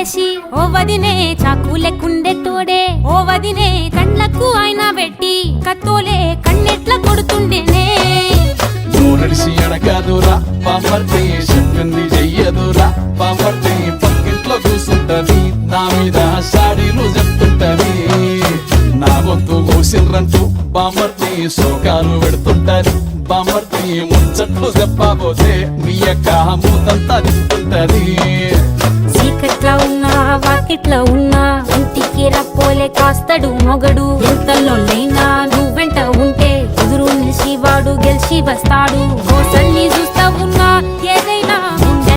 వేసి ఓ వదినే చాకు లెక్కుండే తోడే ఓ వదినే కండ్లకు ఆయన పెట్టి కత్తోలే కన్నెట్ల కొడుతుండేనే నడిసి అడగదురా బామర్ది చెప్పింది చెయ్యదురా బామర్ది పక్కింట్లో కూసుంటది నా మీద సాడీలు చెప్తుంటది నా గొంతు కూసిండ్రంటూ బామర్ది శోకాలు పెడుతుంటది బామర్ది ముచ్చట్లు చెప్పబోతే మీ యొక్క మూతంతా చెప్తుంటది చీకట్లా ఉన్నా వాకిట్లా ఉన్నా ఇంటికి రప్పోలే కాస్తడు మొగడు ఎంతలోనైనా నువ్వెంట ఉంటే ఎదురు నిలిచి వాడు గెలిచి వస్తాడు గోసల్ని చూస్తా ఉన్నా